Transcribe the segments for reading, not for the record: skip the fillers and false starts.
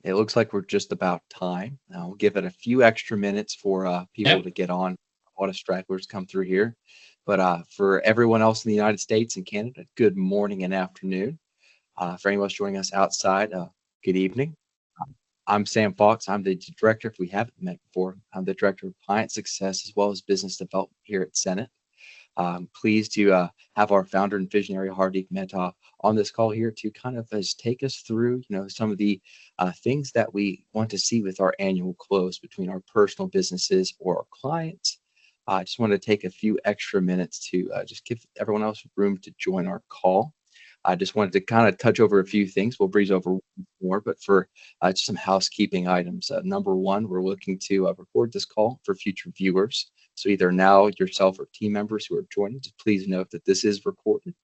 It looks like we're just about time. We'll give it a few extra minutes for people Yep. to get on. A lot of stragglers come through here. But for everyone else in the United States and Canada, good morning and afternoon. For anyone else joining us outside, good evening. I'm Sam Fox. I'm the director, if we haven't met before, I'm the director of client success as well as business development here at Xenett. Pleased to have our founder and visionary Hardik Mehta on this call here to kind of as take us through, some of the things that we want to see with our annual close between our personal businesses or our clients. I just wanted to take a few extra minutes to just give everyone else room to join our call. I just wanted to kind of touch over a few things. We'll breeze over more, but for just some housekeeping items. Number one, we're looking to record this call for future viewers. So either now yourself or team members who are joining, just please note that this is recorded.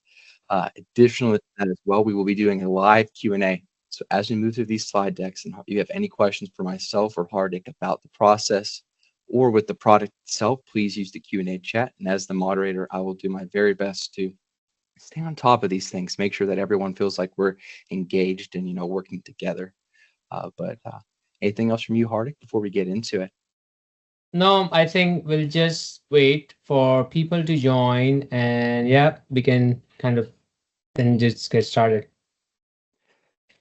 Additional to that as well, we will be doing a live Q&A. So as we move through these slide decks and you have any questions for myself or Hardik about the process or with the product itself, please use the Q&A chat. And as the moderator, I will do my very best to stay on top of these things, make sure that everyone feels like we're engaged and, working together. But anything else from you, Hardik, before we get into it? No, I think we'll just wait for people to join, and yeah, we can kind of then just get started.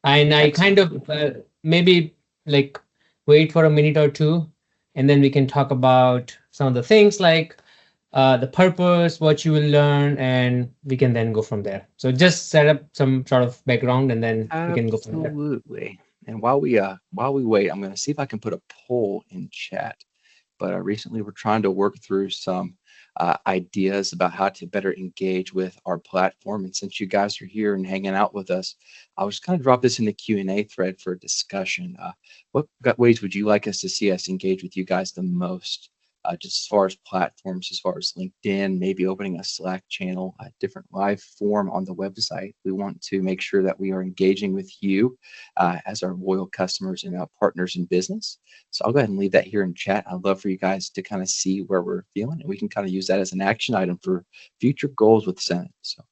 And I kind Excellent. of maybe like wait for a minute or two, and then we can talk about some of the things like the purpose, what you will learn, and we can then go from there. So just set up some sort of background, and then we can go from there. Absolutely. And while we wait, I'm going to see if I can put a poll in chat. But recently, we're trying to work through some ideas about how to better engage with our platform. And since you guys are here and hanging out with us, I was kind of drop this in the Q&A thread for discussion. Ways would you like us to see us engage with you guys the most? Just as far as platforms, as far as LinkedIn, maybe opening a Slack channel, a different live form on the website. We want to make sure that we are engaging with you as our loyal customers and partners in business. So I'll go ahead and leave that here in chat. I'd love for you guys to kind of see where we're feeling, and we can kind of use that as an action item for future goals with Xenett. So,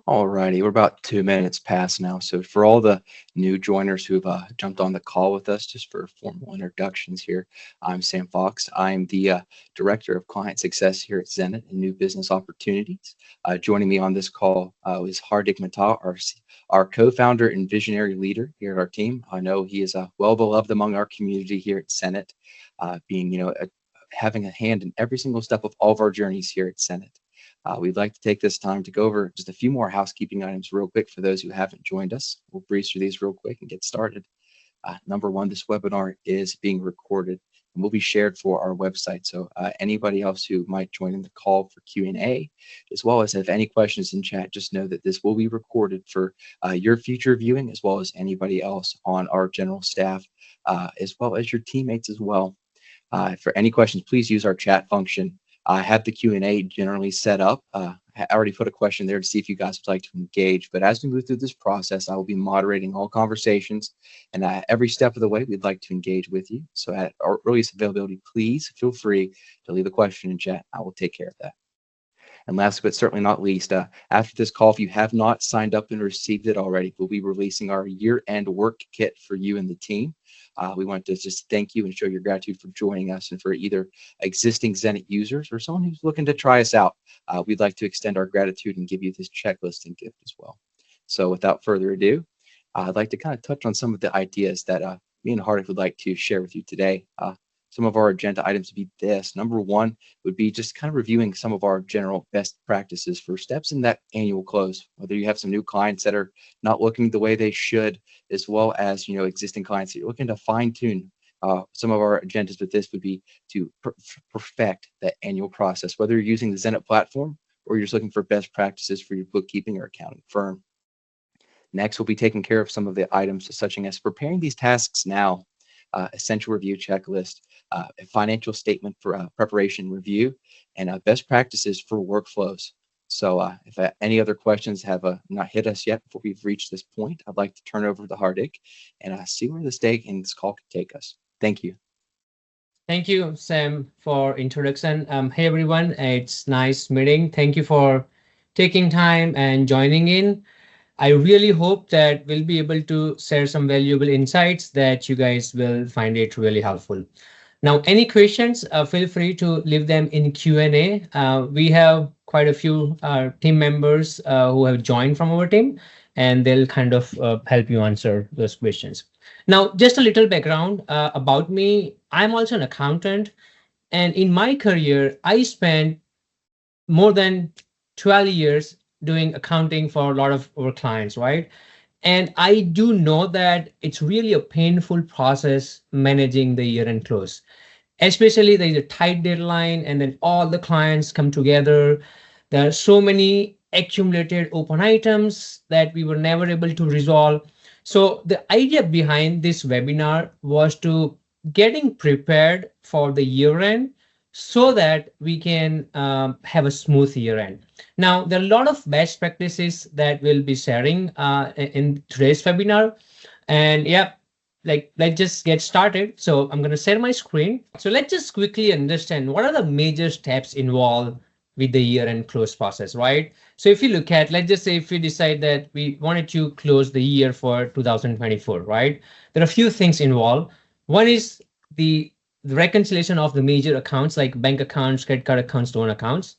all righty, we're about 2 minutes past now. So for all the new joiners who've jumped on the call with us, just for formal introductions here, I'm Sam Fox. I'm the Director of Client Success here at Xenett and New Business Opportunities. Joining me on this call is Hardik Mehta, our co-founder and visionary leader here at our team. I know he is well beloved among our community here at Xenett, being, having a hand in every single step of all of our journeys here at Xenett. We'd like to take this time to go over just a few more housekeeping items real quick for those who haven't joined us. We'll breeze through these real quick and get started. Number one, this webinar is being recorded and will be shared for our website. So anybody else who might join in the call for Q&A, as well as have any questions in chat, just know that this will be recorded for your future viewing, as well as anybody else on our general staff, as well as your teammates as well. For any questions, please use our chat function. I have the Q&A generally set up. I already put a question there to see if you guys would like to engage. But as we move through this process, I will be moderating all conversations. And every step of the way, we'd like to engage with you. So at our earliest availability, please feel free to leave a question in chat. I will take care of that. And last but certainly not least, after this call, if you have not signed up and received it already, we'll be releasing our year-end work kit for you and the team. We want to just thank you and show your gratitude for joining us, and for either existing Xenett users or someone who's looking to try us out. We'd like to extend our gratitude and give you this checklist and gift as well. So without further ado, I'd like to kind of touch on some of the ideas that me and Hardik would like to share with you today. Some of our agenda items would be this. Number one would be just kind of reviewing some of our general best practices for steps in that annual close, whether you have some new clients that are not looking the way they should, as well as existing clients that you're looking to fine tune. Some of our agendas with this would be to perfect that annual process, whether you're using the Xenett platform or you're just looking for best practices for your bookkeeping or accounting firm. Next, we'll be taking care of some of the items such as preparing these tasks now, essential review checklist, a financial statement for preparation review, and best practices for workflows. So if any other questions have not hit us yet before we've reached this point, I'd like to turn over to Hardik and see where this day and this call could take us. Thank you. Thank you, Sam, for introduction. Hey everyone, it's nice meeting. Thank you for taking time and joining in. I really hope that we'll be able to share some valuable insights that you guys will find it really helpful. Now, any questions, feel free to leave them in Q&A. We have quite a few team members who have joined from our team, and they'll kind of help you answer those questions. Now, just a little background about me. I'm also an accountant, and in my career, I spent more than 12 years doing accounting for a lot of our clients, right? And I do know that it's really a painful process managing the year end close, especially there's a tight deadline and then all the clients come together. There are so many accumulated open items that we were never able to resolve. So the idea behind this webinar was to getting prepared for the year end so that we can have a smooth year end. Now, there are a lot of best practices that we'll be sharing in today's webinar. And yeah, like let's just get started. So I'm going to share my screen. So let's just quickly understand what are the major steps involved with the year end close process, right? So if you look at, let's just say if we decide that we wanted to close the year for 2024, right? There are a few things involved. One is the reconciliation of the major accounts like bank accounts, credit card accounts, loan accounts.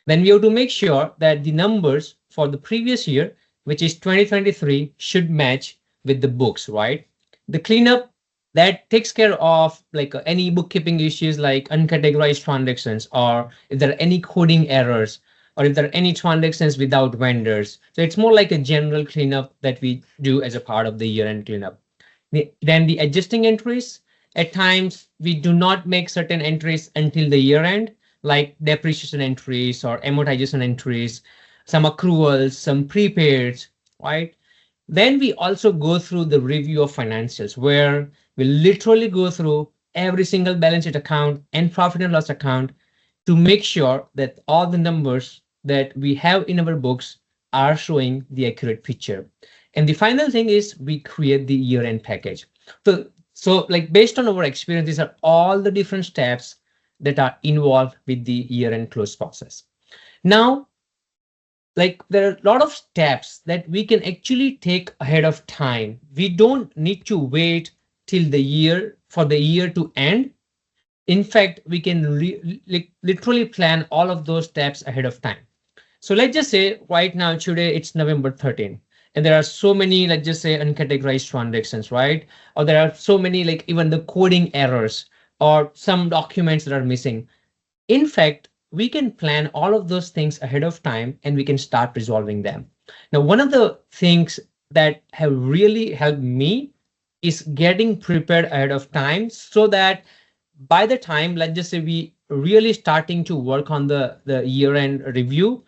Then we have to make sure that the numbers for the previous year, which is 2023, should match with the books, right? The cleanup that takes care of like any bookkeeping issues like uncategorized transactions, or if there are any coding errors, or if there are any transactions without vendors. So it's more like a general cleanup that we do as a part of the year-end cleanup. Then the adjusting entries. At times, we do not make certain entries until the year end, like depreciation entries or amortization entries, some accruals, some prepaids, right? Then we also go through the review of financials, where we literally go through every single balance sheet account and profit and loss account to make sure that all the numbers that we have in our books are showing the accurate picture. And the final thing is we create the year-end package. So like based on our experience, these are all the different steps that are involved with the year-end close process. Now, like there are a lot of steps that we can actually take ahead of time. We don't need to wait till the year for the year to end. In fact, we can literally plan all of those steps ahead of time. So let's just say right now, today it's November 13th, and there are so many, let's just say, uncategorized transactions, right? Or there are so many, like even the coding errors or some documents that are missing. In fact, we can plan all of those things ahead of time and we can start resolving them. Now, one of the things that have really helped me is getting prepared ahead of time so that by the time, let's just say, we really starting to work on the year-end review,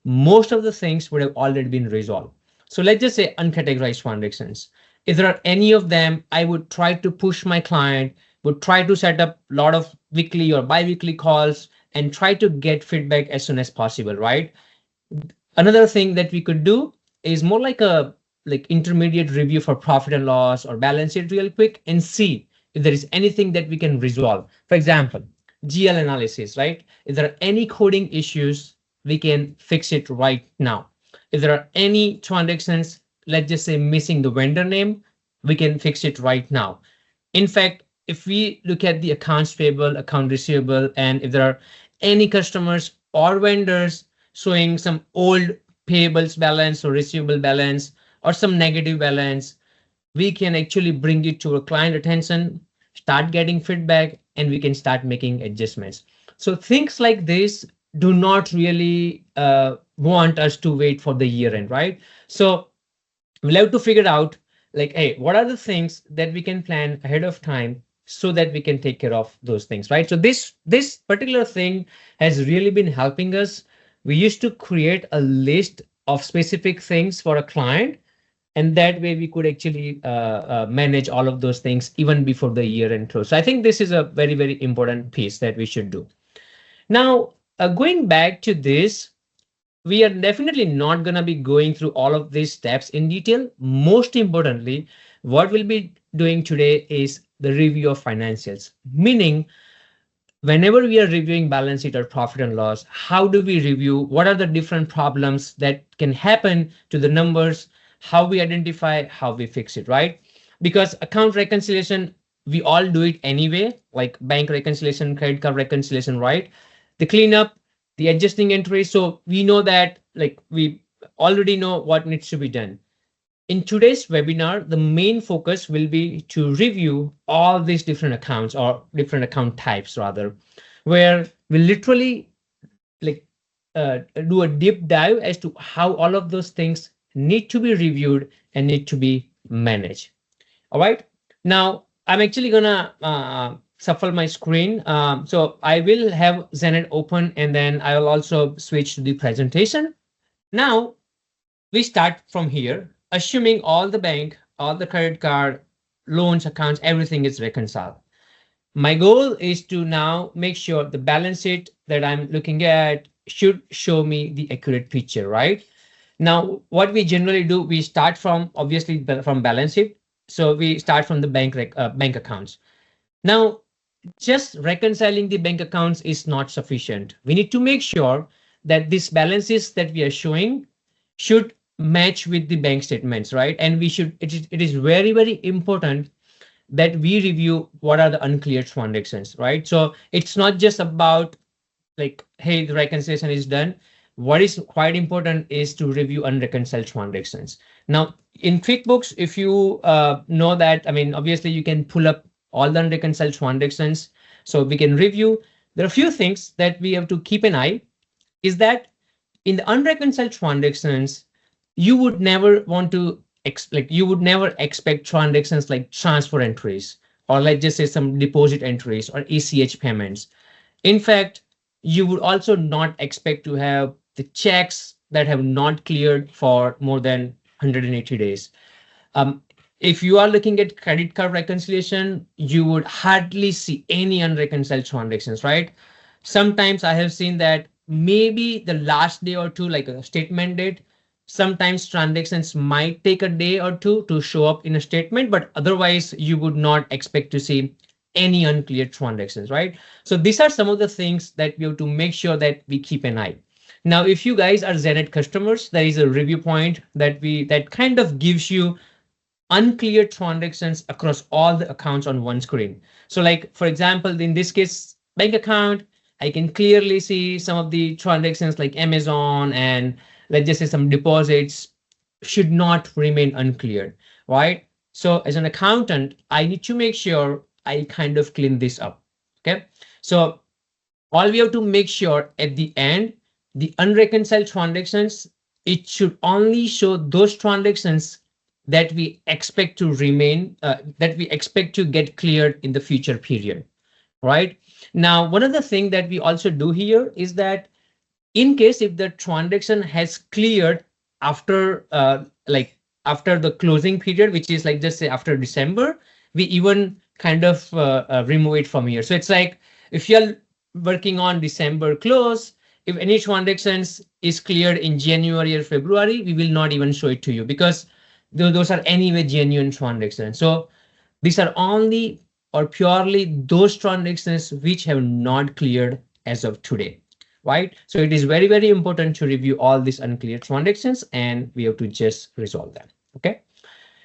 most of the things would have already been resolved. So let's just say uncategorized transactions. If there are any of them, I would try to push my client, would try to set up a lot of weekly or bi-weekly calls and try to get feedback as soon as possible, right? Another thing that we could do is more like a like intermediate review for profit and loss or balance sheet real quick and see if there is anything that we can resolve. For example, GL analysis, right? If there are any coding issues, we can fix it right now. If there are any transactions, let's just say missing the vendor name, we can fix it right now. In fact, if we look at the accounts payable, account receivable, and if there are any customers or vendors showing some old payables balance or receivable balance or some negative balance, we can actually bring it to a client attention, start getting feedback, and we can start making adjustments. So things like this do not really want us to wait for the year end, right? So we'll have to figure out like, hey, what are the things that we can plan ahead of time so that we can take care of those things, right? So this particular thing has really been helping us. We used to create a list of specific things for a client, and that way we could actually manage all of those things even before the year end close. So I think this is a very, very important piece that we should do. Now, going back to this, we are definitely not going to be going through all of these steps in detail. Most importantly, what we'll be doing today is the review of financials, meaning whenever we are reviewing balance sheet or profit and loss, how do we review? What are the different problems that can happen to the numbers? how we identify, how we fix it, right? Because account reconciliation, we all do it anyway, like bank reconciliation, credit card reconciliation, right? The cleanup, the adjusting entries. So we know that, like, we already know what needs to be done. In today's webinar, the main focus will be to review all these different accounts, or different account types rather, where we literally, like, do a deep dive as to how all of those things need to be reviewed and need to be managed. All right. Now I'm actually gonna shuffle my screen. So I will have Xenett open, and then I will also switch to the presentation. Now we start from here, assuming all the bank, all the credit card, loans, accounts, everything is reconciled. My goal is to now make sure the balance sheet that I'm looking at should show me the accurate picture, right? Now, what we generally do, we start from, obviously, from balance sheet. So we start from the bank accounts. Now, just reconciling the bank accounts is not sufficient. We need to make sure that these balances that we are showing should match with the bank statements, right? And we should, it is very, very important that we review what are the unclear transactions, right? So it's not just about, like, hey, the reconciliation is done. What is quite important is to review unreconciled transactions. Now, in QuickBooks, if you know that, I mean, obviously you can pull up all the unreconciled transactions, so we can review. There are a few things that we have to keep an eye, is that in the unreconciled transactions, you would never want to like, you would never expect transactions like transfer entries, or let's just say some deposit entries or ACH payments. In fact, you would also not expect to have the checks that have not cleared for more than 180 days. Um, if you are looking at credit card reconciliation, you would hardly see any unreconciled transactions, right? Sometimes I have seen that maybe the last day or two, like a statement date, sometimes transactions might take a day or two to show up in a statement, but otherwise you would not expect to see any unclear transactions, right? So these are some of the things that we have to make sure that we keep an eye. Now, if you guys are Xenett customers, there is a review point that kind of gives you unclear transactions across all the accounts on one screen. So, like, for example, in this case, bank account, I can clearly see some of the transactions like Amazon, and let's just say some deposits should not remain unclear, right? So as an accountant, I need to make sure I kind of clean this up. Okay. So all we have to make sure at the end, the unreconciled transactions, it should only show those transactions that we expect to remain, that we expect to get cleared in the future period, right? Now, one of the things that we also do here is that in case if the transaction has cleared after, like, after the closing period, which is like, just say after December, we even kind of remove it from here. So it's like, if you're working on December close, if any transactions is cleared in January or February, we will not even show it to you, because those are anyway genuine transactions. So these are only or purely those transactions which have not cleared as of today, right? So it is very, very important to review all these unclear transactions, and we have to just resolve them. Okay.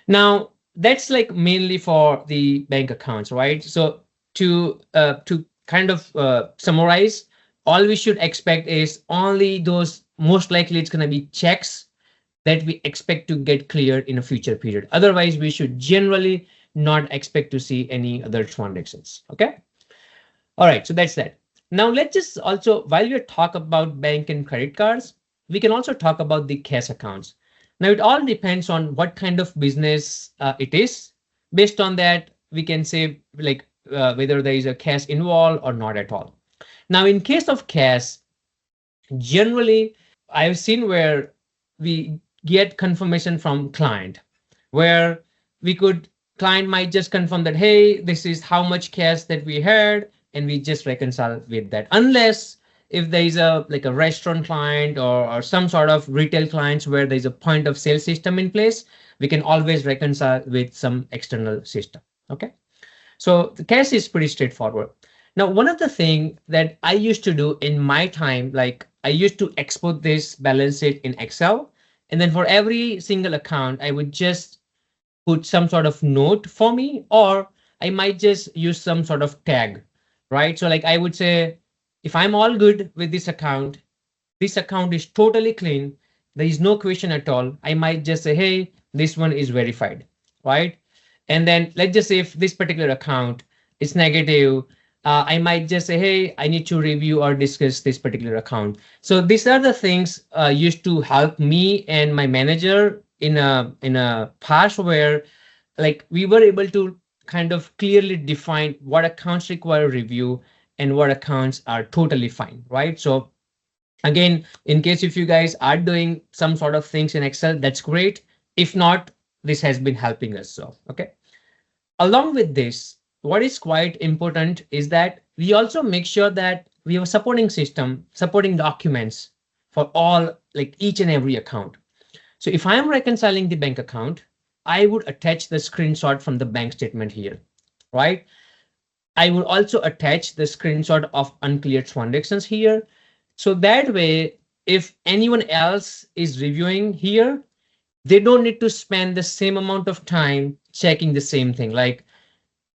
Now that's like mainly for the bank accounts, right? So to kind of summarize, all we should expect is only those, most likely it's going to be checks that we expect to get cleared in a future period. Otherwise, we should generally not expect to see any other transactions. Okay. All right. So that's that. Now let's just also, while we talk about bank and credit cards, we can also talk about the cash accounts. Now it all depends on what kind of business it is. Based on that, we can say, like, whether there is a cash involved or not at all. Now, in case of cash, generally, I've seen where we get confirmation from client, where we could, client might just confirm that, hey, this is how much cash that we had, and we just reconcile with that. Unless if there is a, like, a restaurant client, or some sort of retail clients where there's a point of sale system in place, we can always reconcile with some external system. Okay. So the case is pretty straightforward. Now, one of the things that I used to do in my time, like, I used to export this balance sheet in Excel, And then for every single account, I would just put some sort of note for me, or I might just use some sort of tag, right? So like I would say, if I'm all good with this account is totally clean, there is no question at all, I might just say, hey, this one is verified, right? And then let's just say if this particular account is negative, I might just say, hey, I need to review or discuss this particular account. So these are the things used to help me and my manager in a past, where like we were able to kind of clearly define what accounts require review and what accounts are totally fine, right? So again, in case if you guys are doing some sort of things in Excel, that's great. If not, this has been helping us. So, okay. Along with this, what is quite important is that we also make sure that we have a supporting system, supporting documents for all, like each and every account. So if I am reconciling the bank account, I would attach the screenshot from the bank statement here, right? I would also attach the screenshot of uncleared transactions here. So that way, if anyone else is reviewing here, they don't need to spend the same amount of time checking the same thing. Like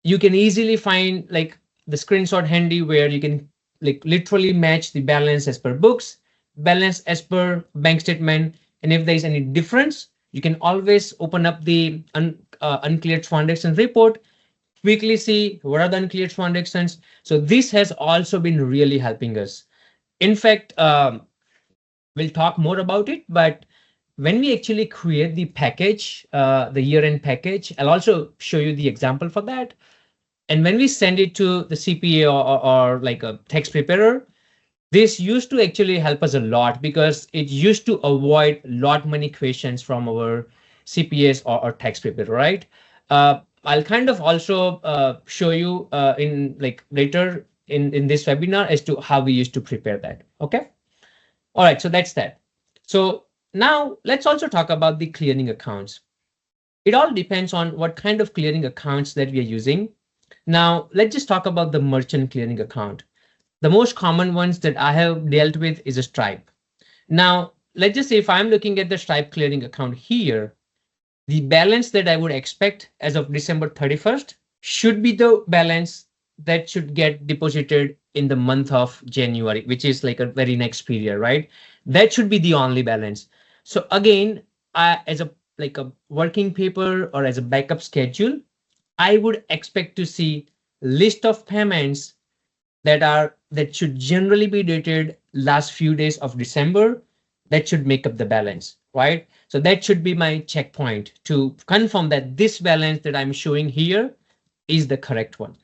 you can easily find like the screenshot handy where you can like literally match the balance as per books, balance as per bank statement. And if there is any difference, you can always open up the uncleared transaction report, quickly see what are the uncleared transactions. So this has also been really helping us. In fact, we'll talk more about it, but when we actually create the package, the year-end package, I'll also show you the example for that. And when we send it to the CPA or like a text preparer, this used to actually help us a lot because it used to avoid lot many questions from our CPAs or text preparer, right? I'll kind of also show you in like later in this webinar as to how we used to prepare that. Okay. All right. So that's that. So now let's also talk about the clearing accounts. It all depends on what kind of clearing accounts that we are using. Now let's just talk about the merchant clearing account. The most common ones that I have dealt with is a Stripe. Now, let's just say if I'm looking at the Stripe clearing account here, the balance that I would expect as of December 31st should be the balance that should get deposited in the month of January, which is like a very next period, right? That should be the only balance. So again, as a like a working paper or as a backup schedule, I would expect to see list of payments that should generally be dated last few days of December. That should make up the balance, right? So that should be my checkpoint to confirm that this balance that I'm showing here is the correct one,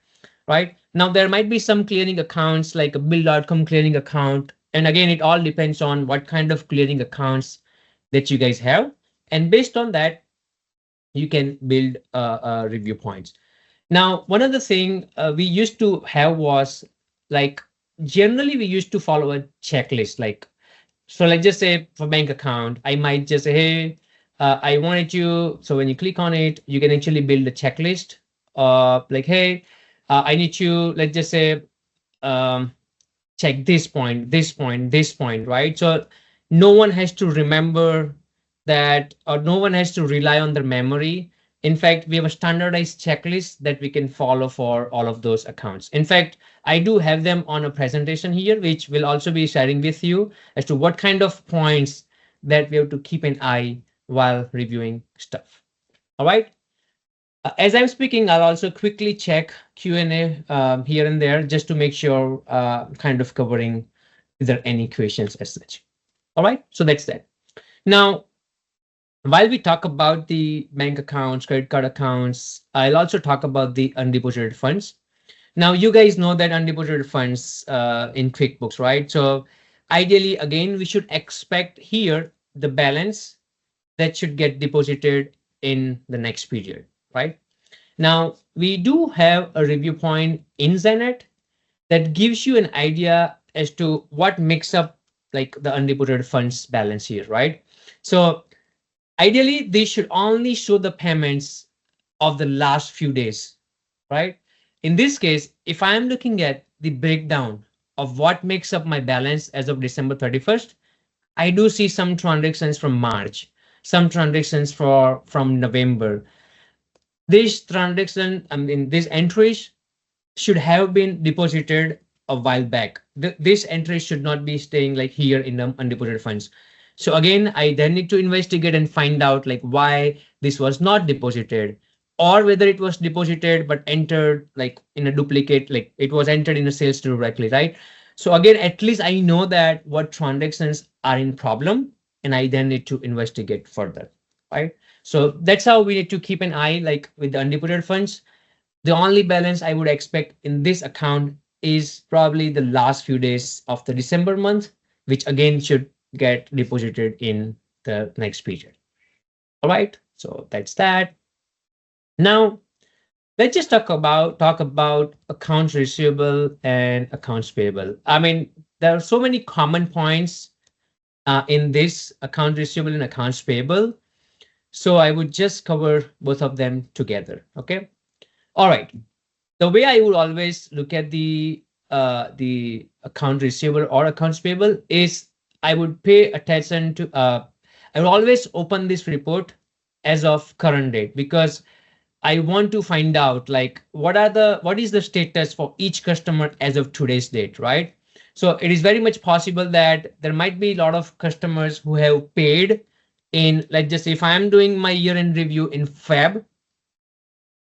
right? Now there might be some clearing accounts like a bill.com clearing account, and again it all depends on what kind of clearing accounts that you guys have, and based on that you can build review points. Now, one of the thing we used to have was like generally we used to follow a checklist. Like, so let's just say for bank account, I might just say, hey, I wanted you. So when you click on it, you can actually build a checklist. Like, hey, I need you. Let's just say um, check this point, this point, this point, right? So no one has to remember that, or no one has to rely on their memory. In fact, we have a standardized checklist that we can follow for all of those accounts. In fact, I do have them on a presentation here, which will also be sharing with you as to what kind of points that we have to keep an eye while reviewing stuff. All right. As I'm speaking, I'll also quickly check Q&A here and there just to make sure kind of covering if there are any questions as such. All right, so that's that. Now, while we talk about the bank accounts, credit card accounts, I'll also talk about the undeposited funds. Now, you guys know that undeposited funds in QuickBooks, right? So ideally, again, we should expect here the balance that should get deposited in the next period, right? Now, we do have a review point in Xenett that gives you an idea as to what makes up like the undeposited funds balance here, right? So ideally, they should only show the payments of the last few days, right? In this case, if I'm looking at the breakdown of what makes up my balance as of December 31st, I do see some transactions from March. some transactions for from November. This transaction, I mean, these entries should have been deposited a while back. This entry should not be staying like here in the undeposited funds. So again, I then need to investigate and find out like why this was not deposited, or whether it was deposited but entered like in a duplicate, like it was entered in a sales directly, right? So again, at least I know that what transactions are in problem, and I then need to investigate further, right? So that's how we need to keep an eye like with the undeposited funds. The only balance I would expect in this account is probably the last few days of the December month, which again should get deposited in the next period. All right, so that's that. Now let's just talk about accounts receivable and accounts payable. I mean, there are so many common points in this account receivable and accounts payable. So I would just cover both of them together. Okay. All right. The way I would always look at the account receivable or accounts payable is I would pay attention to I will always open this report as of current date, because I want to find out like what is the status for each customer as of today's date, right? So it is very much possible that there might be a lot of customers who have paid in, like, just if I am doing my year-end review in Feb,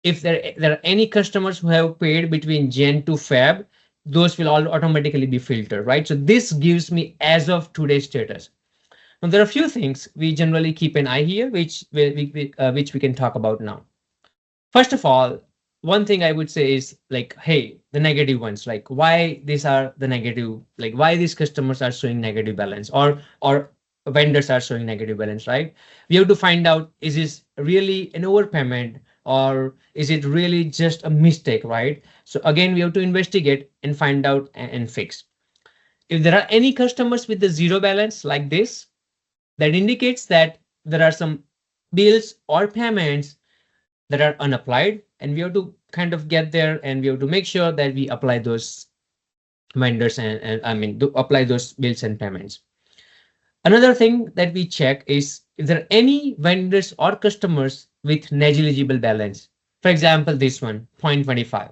if there are any customers who have paid between Jan to Feb, those will all automatically be filtered, right? So this gives me as of today's status. Now there are a few things we generally keep an eye here, which we can talk about now. First of all, one thing I would say is like, hey, the negative ones, like why these are the negative, like why these customers are showing negative balance, or vendors are showing negative balance, right? We have to find out, is this really an overpayment, or is it really just a mistake, right? So again, we have to investigate and find out and fix. If there are any customers with the zero balance like this, that indicates that there are some bills or payments that are unapplied, and we have to kind of get there, and we have to make sure that we apply those vendors and I mean to apply those bills and payments. Another thing that we check is if there are any vendors or customers with negligible balance. For example, this one, 0.25.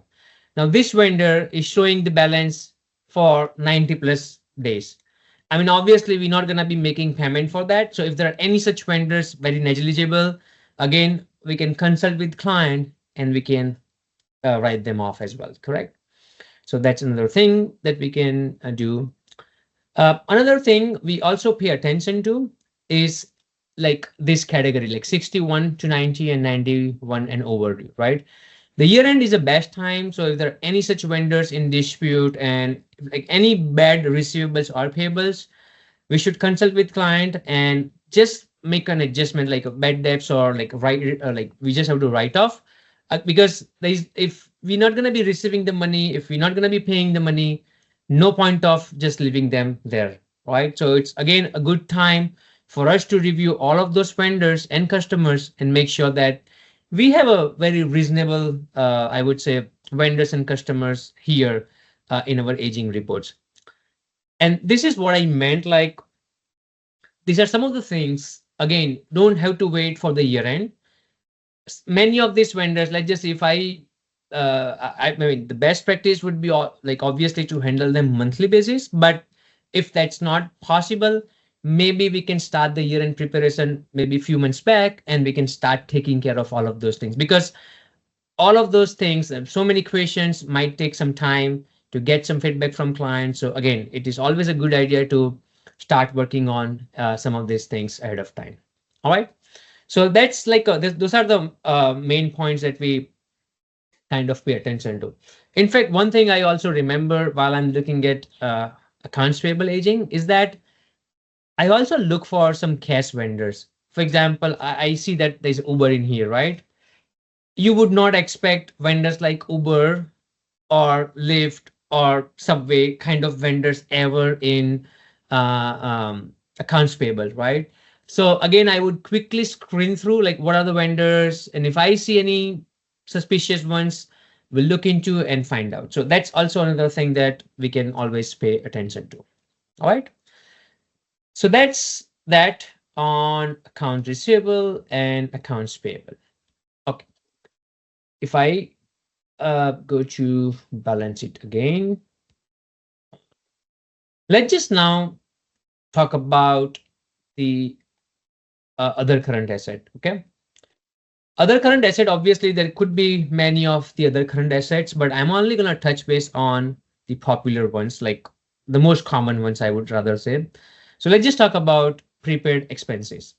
Now this vendor is showing the balance for 90 plus days. I mean, obviously, we're not going to be making payment for that. So if there are any such vendors very negligible, again, we can consult with client and we can write them off as well, correct? So that's another thing that we can do. Another thing we also pay attention to is like this category, like 61 to 90 and 91 and over, right? The year end is the best time. So if there are any such vendors in dispute and like any bad receivables or payables, we should consult with client and just make an adjustment like a bad debts, or like like we just have to write off, because if we're not going to be receiving the money, if we're not going to be paying the money, no point of just leaving them there, right? So it's again a good time for us to review all of those vendors and customers and make sure that we have a very reasonable, I would say, vendors and customers here in our aging reports. And this is what I meant, like these are some of the things, again, don't have to wait for the year end. Many of these vendors, like just if I mean, the best practice would be like obviously to handle them monthly basis. But if that's not possible, maybe we can start the year end preparation maybe a few months back, and we can start taking care of all of those things, because all of those things, so many questions, might take some time to get some feedback from clients. So again, it is always a good idea to start working on some of these things ahead of time. All right. So that's like those are the main points that we kind of pay attention to. In fact, one thing I also remember while I'm looking at accounts payable aging is that I also look for some cash vendors. For example, I see that there's Uber in here, right? You would not expect vendors like Uber or Lyft or Subway kind of vendors ever in accounts payable, right? So again, I would quickly screen through like what are the vendors, and if I see any suspicious ones, we'll look into and find out. So that's also another thing that we can always pay attention to. All right. So that's that. on accounts receivable and accounts payable. Okay, if I go to balance sheet again, let's just now talk about the other current asset. Okay, other current asset, obviously there could be many of the other current assets, but I'm only going to touch base on the popular ones, like the most common ones, I would rather say. So let's just talk about prepaid expenses.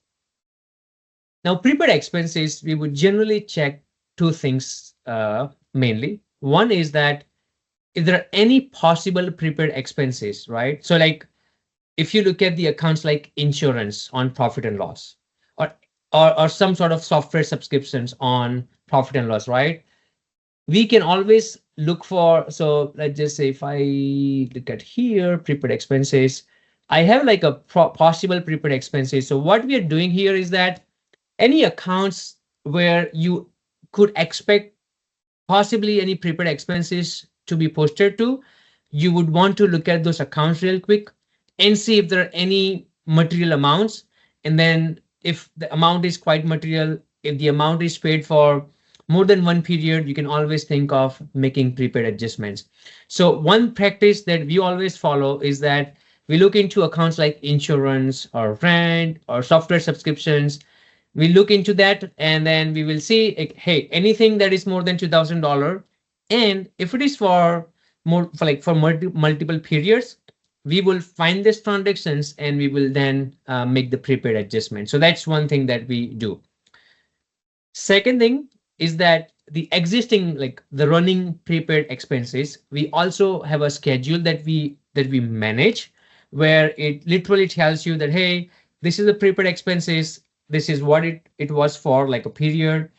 Now, prepaid expenses, we would generally check two things mainly. One is that if there are any possible prepaid expenses, right? So like if you look at the accounts like insurance on profit and loss, or or some sort of software subscriptions on profit and loss, right? We can always look for, so let's just say if I look at here, prepaid expenses, I have like a possible prepaid expenses. So what we are doing here is that any accounts where you could expect possibly any prepaid expenses to be posted to, you would want to look at those accounts real quick and see if there are any material amounts. And then if the amount is quite material, if the amount is paid for more than one period, you can always think of making prepaid adjustments. So one practice that we always follow is that we look into accounts like insurance or rent or software subscriptions. We look into that and then we will see, hey, anything that is more than $2,000, and if it is for more for like for multiple periods, we will find these transactions and we will then make the prepaid adjustment. So that's one thing that we do. Second thing is that the existing, like the running prepaid expenses, we also have a schedule that we manage, where it literally tells you that, hey, this is the prepaid expenses, this is what it was for like a period,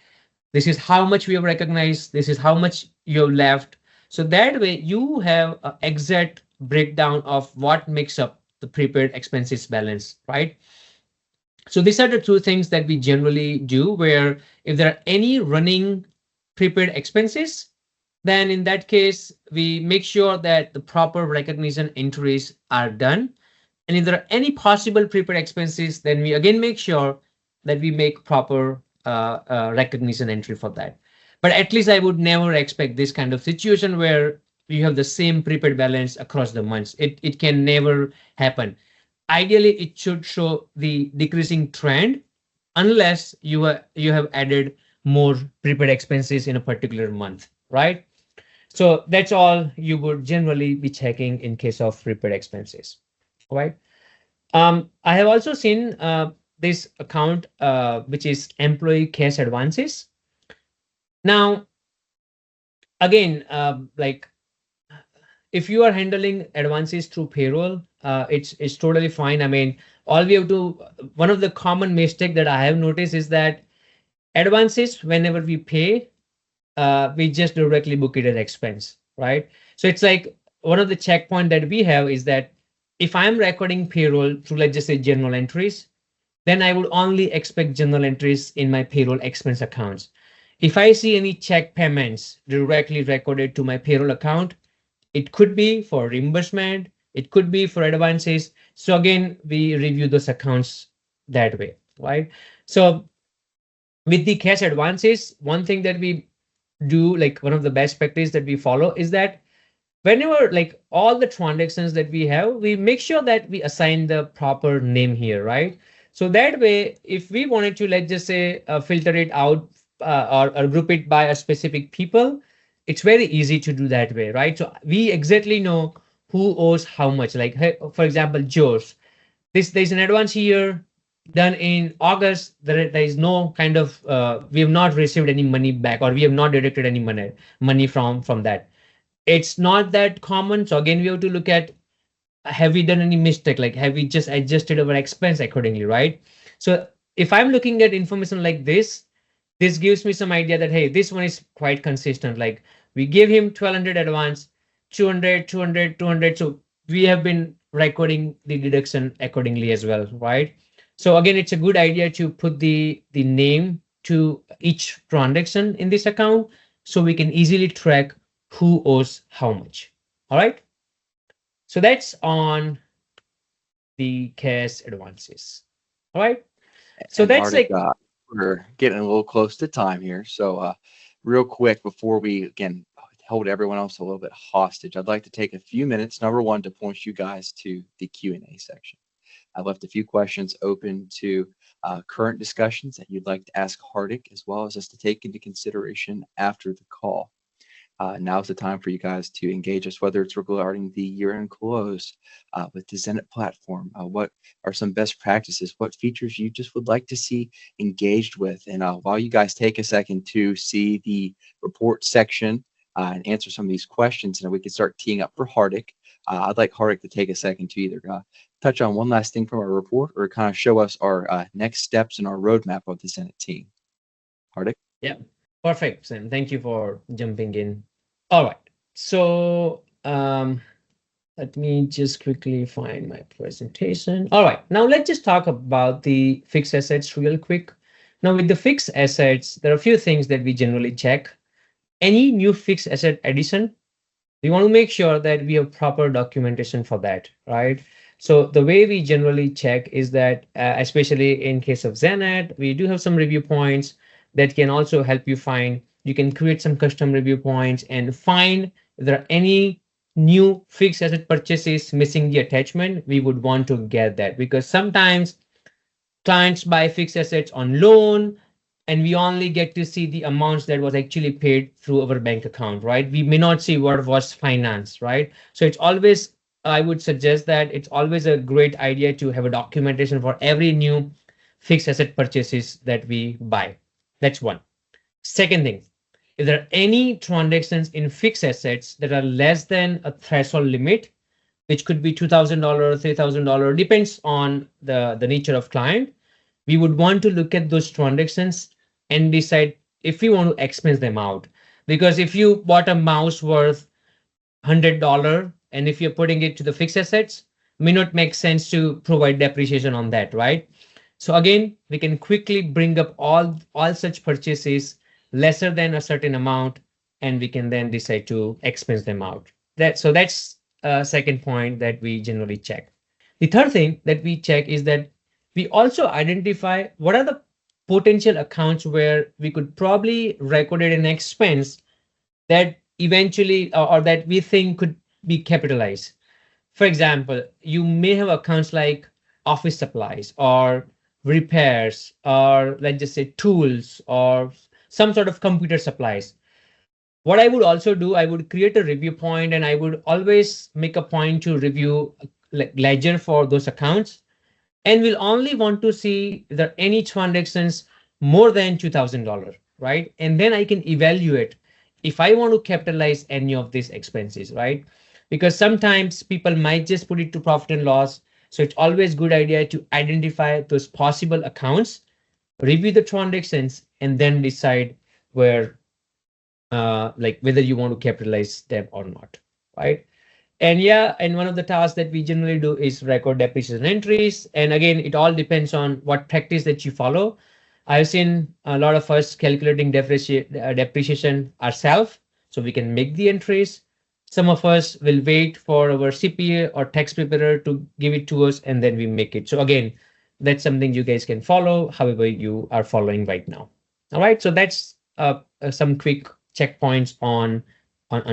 this is how much we have recognized, this is how much you have left. So that way you have an exact breakdown of what makes up the prepaid expenses balance, right? So these are the two things that we generally do, where if there are any running prepaid expenses, then in that case, we make sure that the proper recognition entries are done. And if there are any possible prepaid expenses, then we again make sure that we make proper recognition entry for that. But at least I would never expect this kind of situation where you have the same prepaid balance across the months. It can never happen. Ideally it should show the decreasing trend unless you have added more prepaid expenses in a particular month, right? So that's all you would generally be checking in case of prepaid expenses, right? I have also seen this account which is employee cash advances. Now again, like if you are handling advances through payroll, it's totally fine. I mean, all we have to, one of the common mistake that I have noticed is that advances, whenever we pay, we just directly book it as expense, right? So it's like one of the checkpoint that we have is that if I'm recording payroll through, let's just say, journal entries, then I would only expect journal entries in my payroll expense accounts. If I see any check payments directly recorded to my payroll account, it could be for reimbursement, it could be for advances. So again, we review those accounts that way, right? So with the cash advances, one thing that we do, like one of the best practice that we follow, is that whenever like all the transactions that we have, we make sure that we assign the proper name here, right? So that way, if we wanted to, let's just say, filter it out or group it by a specific people, it's very easy to do that way, right? So we exactly know who owes how much. Like, hey, for example, Joe's, this there's an advance here done in August. There is no kind of we have not received any money back, or we have not deducted any money from that. It's not that common. So again, we have to look at, have we done any mistake? Like, have we just adjusted our expense accordingly, right? So if I'm looking at information like this gives me some idea that, hey, this one is quite consistent. Like we give him 1200 advance, 200, 200, 200. So we have been recording the deduction accordingly as well, right? So again, it's a good idea to put the name to each transaction in this account so we can easily track who owes how much. All right. So that's on the cash advances. All right. So And that's Hardik, like, we're getting a little close to time here. So, real quick, before we again hold everyone else a little bit hostage, I'd like to take a few minutes, number one, to point you guys to the Q&A section. I left a few questions open to current discussions that you'd like to ask Hardik, as well as us to take into consideration after the call. Now's the time for you guys to engage us, whether it's regarding the year-end close with the Xenett platform. What are some best practices? What features you just would like to see engaged with? And while you guys take a second to see the report section and answer some of these questions, and we can start teeing up for Hardik. I'd like Hardik to take a second to either touch on one last thing from our report or kind of show us our next steps in our roadmap of the Xenett team. Hardik? yeah, perfect, Sam. Thank you for jumping in. All right. So let me just quickly find my presentation. All right. Now let's just talk about the fixed assets real quick. Now with the fixed assets, there are a few things that we generally check. Any new fixed asset addition, we want to make sure that we have proper documentation for that, right? So the way we generally check is that, especially in case of Xenett, we do have some review points that can also help you find. You can create some custom review points and find if there are any new fixed asset purchases missing the attachment. We would want to get that because sometimes clients buy fixed assets on loan and we only get to see the amounts that was actually paid through our bank account, right? We may not see what was financed, right? So it's always, I would suggest that it's always a great idea to have a documentation for every new fixed asset purchases that we buy. That's one. Second thing, if there are any transactions in fixed assets that are less than a threshold limit, which could be $2,000, $3,000, depends on the nature of client, we would want to look at those transactions and decide if we want to expense them out. Because if you bought a mouse worth $100 and if you're putting it to the fixed assets, may not make sense to provide depreciation on that, right? So again, we can quickly bring up all such purchases lesser than a certain amount, and we can then decide to expense them out. That's a second point that we generally check. The third thing that we check is that we also identify what are the potential accounts where we could probably record an expense that eventually or that we think could be capitalized. For example, you may have accounts like office supplies or repairs or let's just say tools or some sort of computer supplies. What I would also do, I would create a review point and I would always make a point to review ledger for those accounts, and we'll only want to see if there are any transactions more than $2,000, right? And then I can evaluate if I want to capitalize any of these expenses, right? Because sometimes people might just put it to profit and loss. So it's always good idea to identify those possible accounts, review the transactions, and then decide where, like whether you want to capitalize them or not, right? And yeah, and one of the tasks that we generally do is record depreciation entries. And again, it all depends on what practice that you follow. I've seen a lot of us calculating depreciation ourselves, so we can make the entries. Some of us will wait for our CPA or tax preparer to give it to us, and then we make it. So again, that's something you guys can follow, however you are following right now. All right, so that's some quick checkpoints on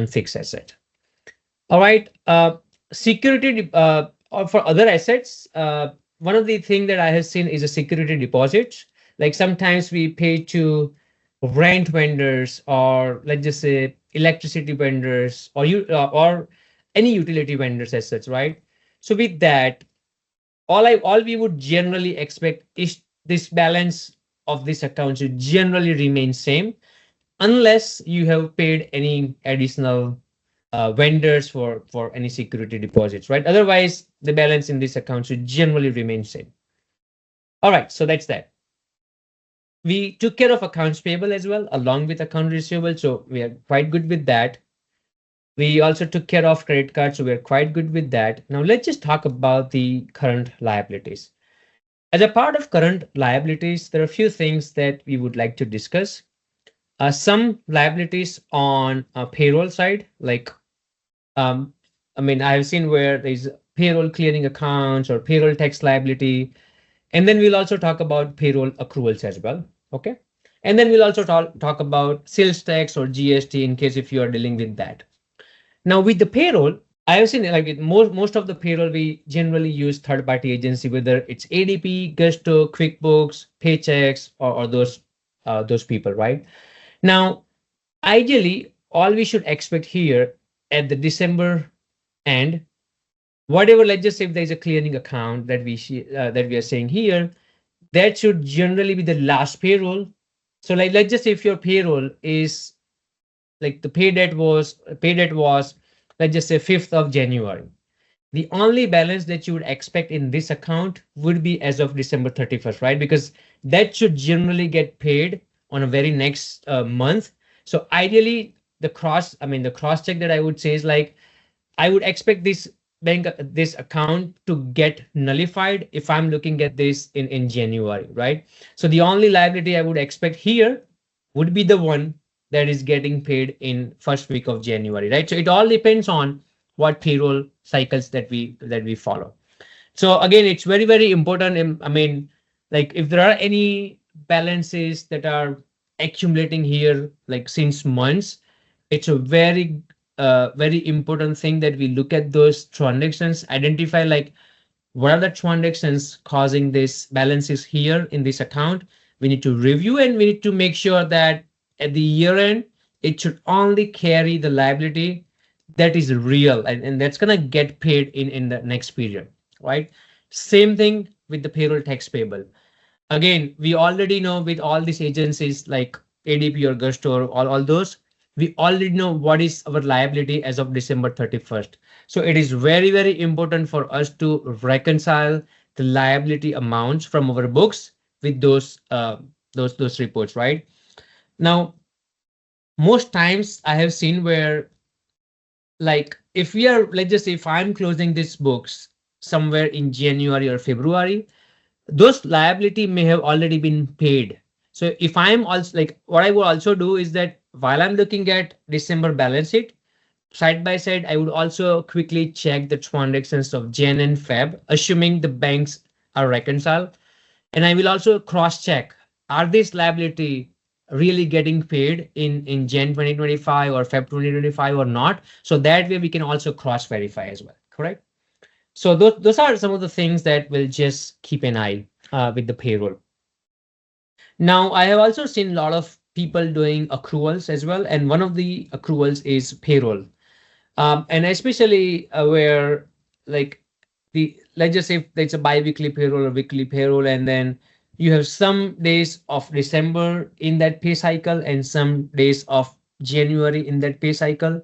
fixed asset. All right. Security or for other assets, one of the thing that I have seen is a security deposit. Like sometimes we pay to rent vendors or let's just say electricity vendors or you or any utility vendors as such, right? So with that, all we would generally expect is this balance of this account should generally remain same unless you have paid any additional vendors for any security deposits, right? Otherwise, the balance in this account should generally remain same. All right, so that's that. We took care of accounts payable as well, along with account receivable, so we are quite good with that. We also took care of credit cards, so we're quite good with that. Now let's just talk about the current liabilities. As a part of current liabilities, there are a few things that we would like to discuss. Some liabilities on a payroll side, like I mean, I've seen where there's payroll clearing accounts or payroll tax liability. And then we'll also talk about payroll accruals as well. Okay. And then we'll also talk about sales tax or GST in case if you are dealing with that. Now with the payroll, I have seen like with most of the payroll, we generally use third party agency, whether it's ADP, Gusto, QuickBooks, Paychecks, or those people, right? Now, ideally, all we should expect here at the December end, whatever, let's just say if there's a clearing account that we are saying here, that should generally be the last payroll. So like let's just say if your payroll is like the pay date was let's just say 5th of January. The only balance that you would expect in this account would be as of December 31st, right? Because that should generally get paid on a very next month. So ideally, the cross check that I would say is like I would expect this account to get nullified if I'm looking at this in January, right? So the only liability I would expect here would be the one that is getting paid in first week of January, right? So it all depends on what payroll cycles that we follow. So again, it's very, very important. I mean, like if there are any balances that are accumulating here, like since months, it's a very important thing that we look at those transactions, identify like what are the transactions causing this balances here in this account. We need to review and we need to make sure that at the year end, it should only carry the liability that is real and that's gonna get paid in the next period, right? Same thing with the payroll tax payable. Again, we already know with all these agencies like ADP or Gusto or all those, we already know what is our liability as of December 31st. So it is very, very important for us to reconcile the liability amounts from our books with those reports, right? Now, most times I have seen where like if we are, let's just say if I'm closing these books somewhere in January or February, those liability may have already been paid. So if I'm also like what I will also do is that while I'm looking at December balance sheet, side by side, I would also quickly check the transactions of Jan and Feb, assuming the banks are reconciled. And I will also cross check, are this liability really getting paid in Jan 2025 or Feb 2025 or not? So that way we can also cross verify as well, correct? So those are some of the things that will just keep an eye with the payroll. Now, I have also seen a lot of people doing accruals as well. And one of the accruals is payroll. And especially where like let's just say if it's a bi-weekly payroll or weekly payroll, and then you have some days of December in that pay cycle and some days of January in that pay cycle.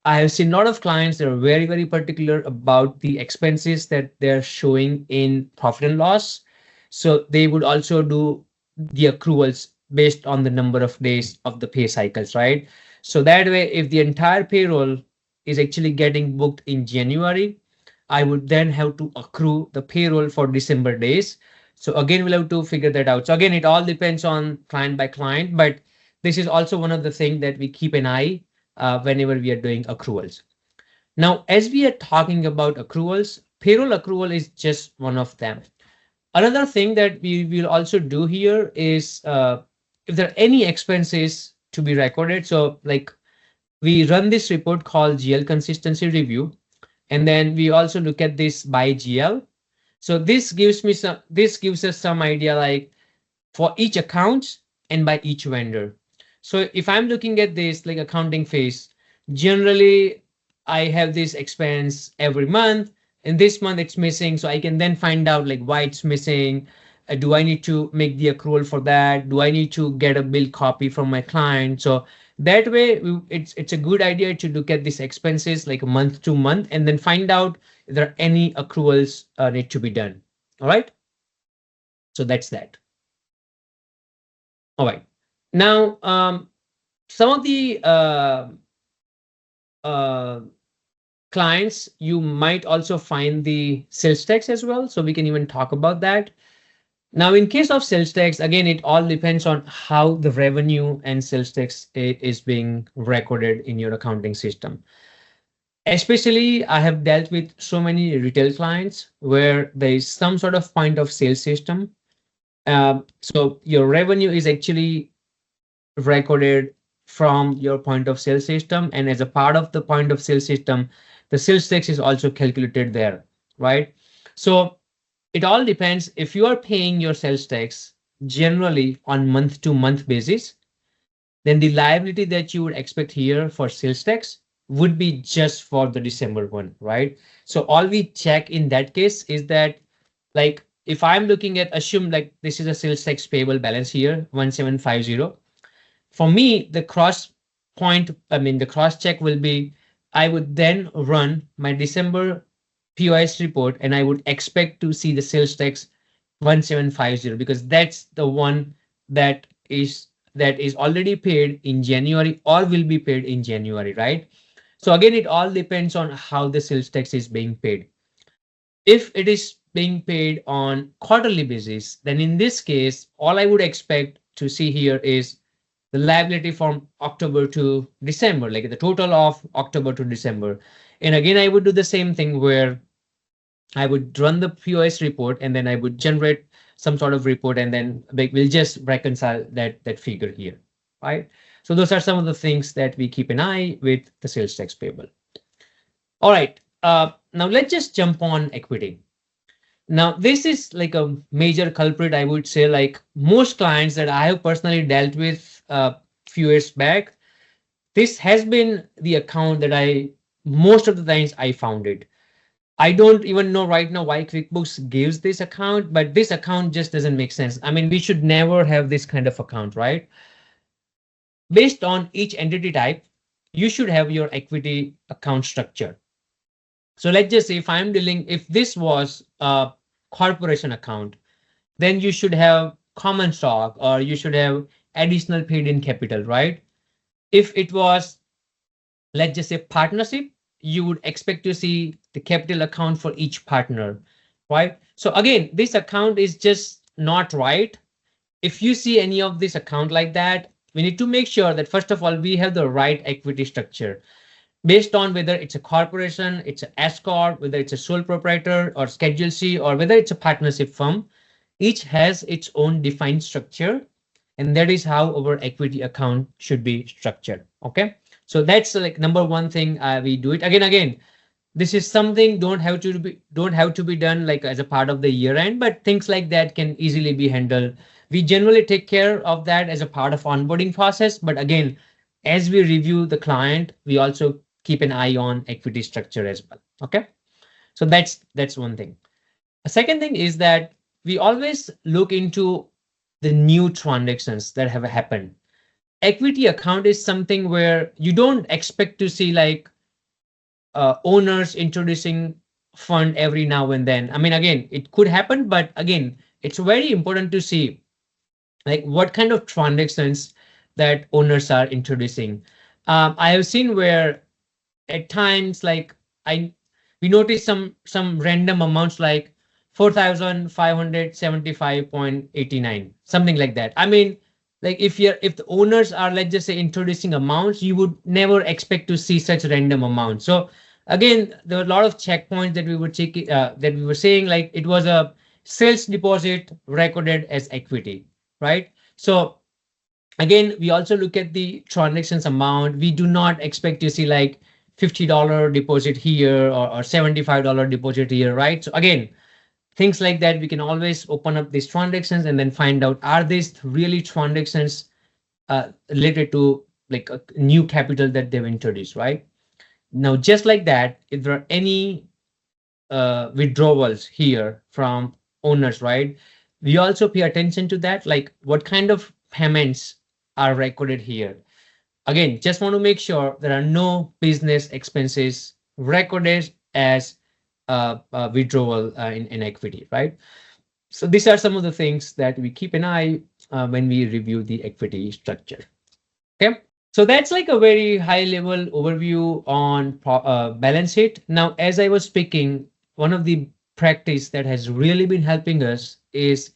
I have seen a lot of clients that are very, very particular about the expenses that they're showing in profit and loss. So they would also do the accruals based on the number of days of the pay cycles, right? So that way, if the entire payroll is actually getting booked in January, I would then have to accrue the payroll for December days. So again, we'll have to figure that out. So again, it all depends on client by client, but this is also one of the things that we keep an eye whenever we are doing accruals. Now, as we are talking about accruals, payroll accrual is just one of them. Another thing that we will also do here is if there are any expenses to be recorded. So like we run this report called GL consistency review, and then we also look at this by GL. So this gives us some idea like for each account and by each vendor. So if I'm looking at this like accounting phase, generally I have this expense every month, and this month it's missing. So I can then find out like why it's missing. Do I need to make the accrual for that? Do I need to get a bill copy from my client? So that way it's a good idea to look at these expenses like month to month and then find out if there are any accruals need to be done. All right. So that's that. All right. Now, some of the uh, clients, you might also find the sales tax as well. So we can even talk about that. Now, in case of sales tax, again, it all depends on how the revenue and sales tax is being recorded in your accounting system. Especially, I have dealt with so many retail clients where there is some sort of point of sale system. So your revenue is actually recorded from your point of sale system, and as a part of the point of sale system, the sales tax is also calculated there, right? So it all depends. If you are paying your sales tax generally on month to month basis, then the liability that you would expect here for sales tax would be just for the December one, right? So all we check in that case is that, like, if I'm looking at, assume like this is a sales tax payable balance here, 1750. For me, the cross point, I mean, the cross check will be, I would then run my December POS report and I would expect to see the sales tax 1750 because that's the one that is that is already paid in January or will be paid in January, right? So again, it all depends on how the sales tax is being paid. If it is being paid on quarterly basis, then in this case, all I would expect to see here is the liability from October to December, like the total of October to December. And again, I would do the same thing where I would run the POS report and then I would generate some sort of report and then we'll just reconcile that figure here, right? So those are some of the things that we keep an eye with the sales tax payable. All right. Now let's just jump on equity. Now this is like a major culprit, I would say. Like most clients that I have personally dealt with few years back, this has been the account that I most of the times I found it. I don't even know right now why QuickBooks gives this account, but this account just doesn't make sense. I mean, we should never have this kind of account, right? Based on each entity type, you should have your equity account structure. So let's just say if this was a corporation account, then you should have common stock or you should have additional paid in capital, right? If it was, let's just say, partnership, you would expect to see the capital account for each partner, right? So again, this account is just not right. If you see any of this account like that, we need to make sure that first of all, we have the right equity structure based on whether it's a corporation, it's an S corp, whether it's a sole proprietor or Schedule C, or whether it's a partnership firm. Each has its own defined structure, and that is how our equity account should be structured. Okay, so that's like number one thing we do it again. This is something don't have to be done like as a part of the year end, but things like that can easily be handled. We generally take care of that as a part of onboarding process, but again, as we review the client, we also keep an eye on equity structure as well. Okay, so that's one thing. A second thing is that we always look into the new transactions that have happened. Equity account is something where you don't expect to see like owners introducing fund every now and then. I mean, again, it could happen, but again, it's very important to see like what kind of transactions that owners are introducing. I have seen where at times like I we notice some random amounts like 4,575.89, something like that. I mean, like if the owners are, let's just say, introducing amounts, you would never expect to see such random amounts. So again, there were a lot of checkpoints that we were checking, that we were saying like it was a sales deposit recorded as equity, right? So again, we also look at the transactions amount. We do not expect to see like $50 deposit here or $75 deposit here, right? So again, things like that, we can always open up these transactions and then find out, are these really transactions related to like a new capital that they've introduced, right? Now, just like that, if there are any withdrawals here from owners, right? We also pay attention to that, like what kind of payments are recorded here. Again, just want to make sure there are no business expenses recorded as withdrawal in equity, right? So these are some of the things that we keep an eye when we review the equity structure. Okay, so that's like a very high level overview on balance sheet. Now, as I was speaking, one of the practice that has really been helping us is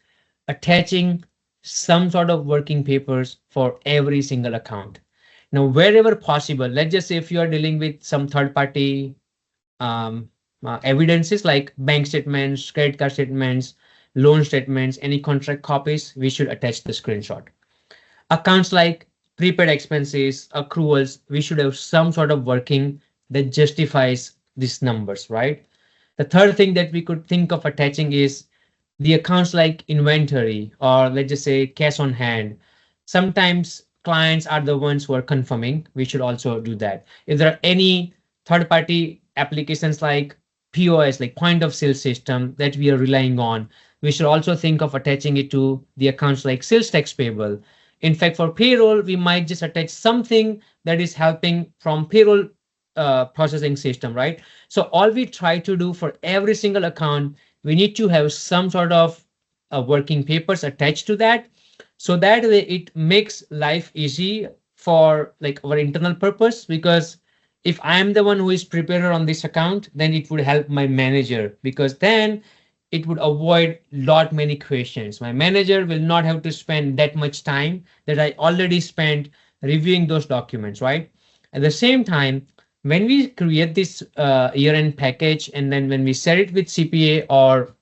attaching some sort of working papers for every single account. Now, wherever possible, let's just say if you are dealing with some third party evidences like bank statements, credit card statements, loan statements, any contract copies, we should attach the screenshot. Accounts like prepaid expenses, accruals, we should have some sort of working that justifies these numbers, right? The third thing that we could think of attaching is the accounts like inventory or let's just say cash on hand. Sometimes clients are the ones who are confirming. We should also do that. If there are any third party applications like POS, like point of sale system that we are relying on, we should also think of attaching it to the accounts like sales tax payable. In fact, for payroll, we might just attach something that is helping from payroll processing system, right? So all we try to do for every single account, we need to have some sort of working papers attached to that. So that way it makes life easy for like our internal purpose, because if I am the one who is preparer on this account, then it would help my manager, because then it would avoid lot many questions. My manager will not have to spend that much time that I already spent reviewing those documents, right? At the same time, when we create this year-end package and then when we set it with CPA or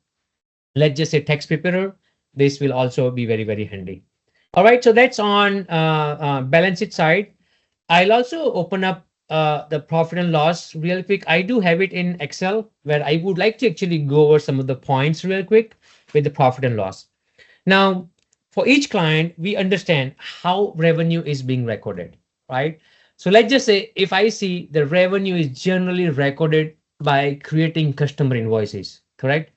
let's just say tax preparer, this will also be very, very handy. All right, so that's on balance sheet side. I'll also open up the profit and loss real quick. I do have it in Excel where I would like to actually go over some of the points real quick with the profit and loss. Now, for each client, we understand how revenue is being recorded, right? So let's just say if I see the revenue is generally recorded by creating customer invoices, correct?